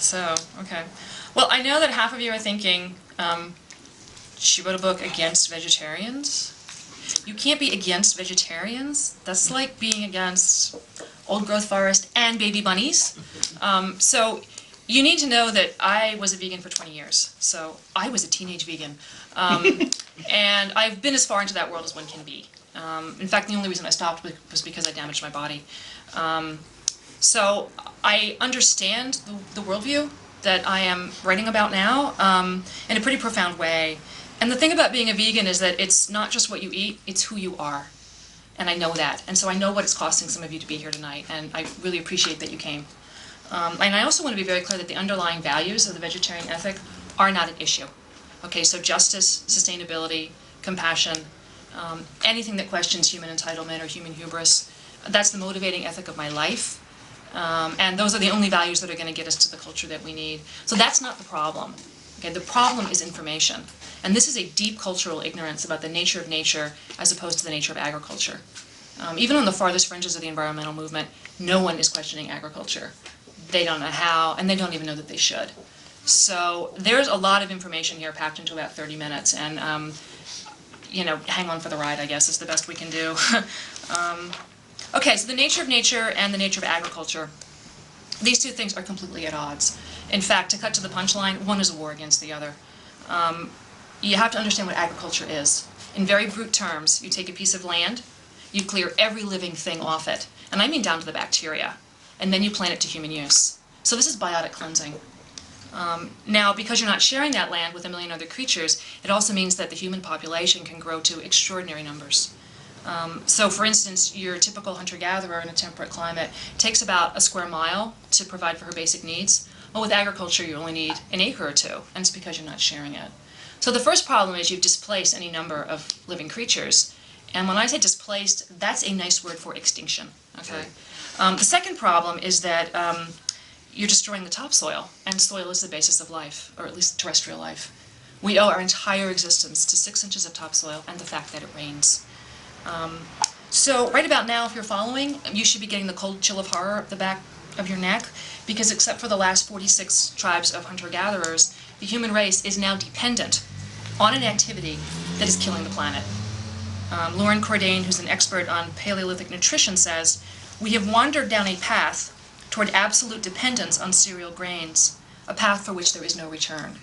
So, okay. Well, I know that half of you are thinking, she wrote a book against vegetarians. You can't be against vegetarians. That's like being against old-growth forest and baby bunnies. So you need to know that I was a vegan for 20 years. So I was a teenage vegan. And I've been as far into that world as one can be. In fact, the only reason I stopped was because I damaged my body. So I understand the worldview that I am writing about now in a pretty profound way. And the thing about being a vegan is that it's not just what you eat, it's who you are. And I know that. And so I know what it's costing some of you to be here tonight, and I really appreciate that you came. And I also want to be very clear that the underlying values of the vegetarian ethic are not an issue. Okay, so justice, sustainability, compassion, anything that questions human entitlement or human hubris, that's the motivating ethic of my life. And those are the only values that are going to get us to the culture that we need. So that's not the problem. Okay, the problem is information. And this is a deep cultural ignorance about the nature of nature as opposed to the nature of agriculture. Even on the farthest fringes of the environmental movement, no one is questioning agriculture. They don't know how, and they don't even know that they should. So there's a lot of information here packed into about 30 minutes, and you know, hang on for the ride, I guess, is the best we can do. Okay, so the nature of nature and the nature of agriculture, these two things are completely at odds. In fact, to cut to the punchline, one is a war against the other. You have to understand what agriculture is. In very brute terms, you take a piece of land, you clear every living thing off it, and I mean down to the bacteria, and then you plant it to human use. So this is biotic cleansing. Now, because you're not sharing that land with a million other creatures, it also means that the human population can grow to extraordinary numbers. So, for instance, your typical hunter-gatherer in a temperate climate takes about a square mile to provide for her basic needs. Well, with agriculture, you only need an acre or two, and it's because you're not sharing it. So the first problem is you've displaced any number of living creatures. And when I say displaced, that's a nice word for extinction. Okay. The second problem is that you're destroying the topsoil, and soil is the basis of life, or at least terrestrial life. We owe our entire existence to 6 inches of topsoil and the fact that it rains. So right about now, if you're following, you should be getting the cold chill of horror up the back of your neck, because except for the last 46 tribes of hunter-gatherers, the human race is now dependent on an activity that is killing the planet. Lauren Cordain, who's an expert on Paleolithic nutrition, says, "We have wandered down a path toward absolute dependence on cereal grains, a path for which there is no return."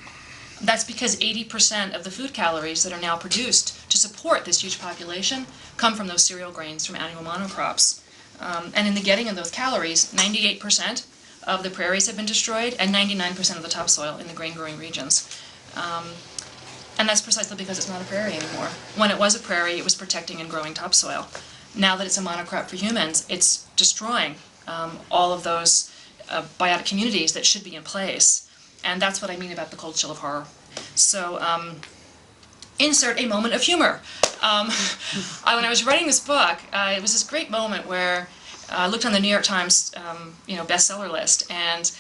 That's because 80% of the food calories that are now produced to support this huge population come from those cereal grains, from annual monocrops. And in the getting of those calories, 98% of the prairies have been destroyed and 99% of the topsoil in the grain-growing regions. And that's precisely because it's not a prairie anymore. When it was a prairie, it was protecting and growing topsoil. Now that it's a monocrop for humans, it's destroying all of those biotic communities that should be in place. And that's what I mean about the cold chill of horror. So insert a moment of humor. When I was writing this book, it was this great moment where I looked on the New York Times bestseller list, and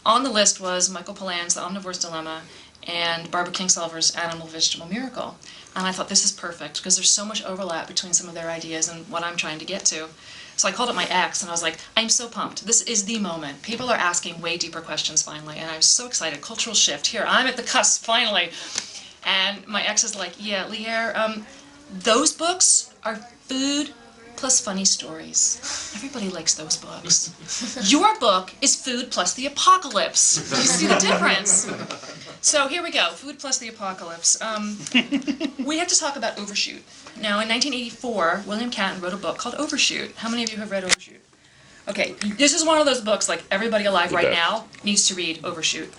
on the list was Michael Pollan's The Omnivore's Dilemma and Barbara Kingsolver's Animal Vegetable Miracle. And I thought, this is perfect, because there's so much overlap between some of their ideas and what I'm trying to get to. So I called up my ex, and I was like, I'm so pumped. This is the moment. People are asking way deeper questions finally, and I was so excited. Cultural shift. Here, I'm at the cusp, finally. And my ex is like, yeah, Lierre, those books are food plus funny stories. Everybody likes those books. Your book is food plus the apocalypse. You see the difference? So here we go, food plus the apocalypse. We have to talk about Overshoot. Now, in 1984, William Catton wrote a book called Overshoot. How many of you have read Overshoot? Okay, this is one of those books, like everybody alive right now needs to read Overshoot.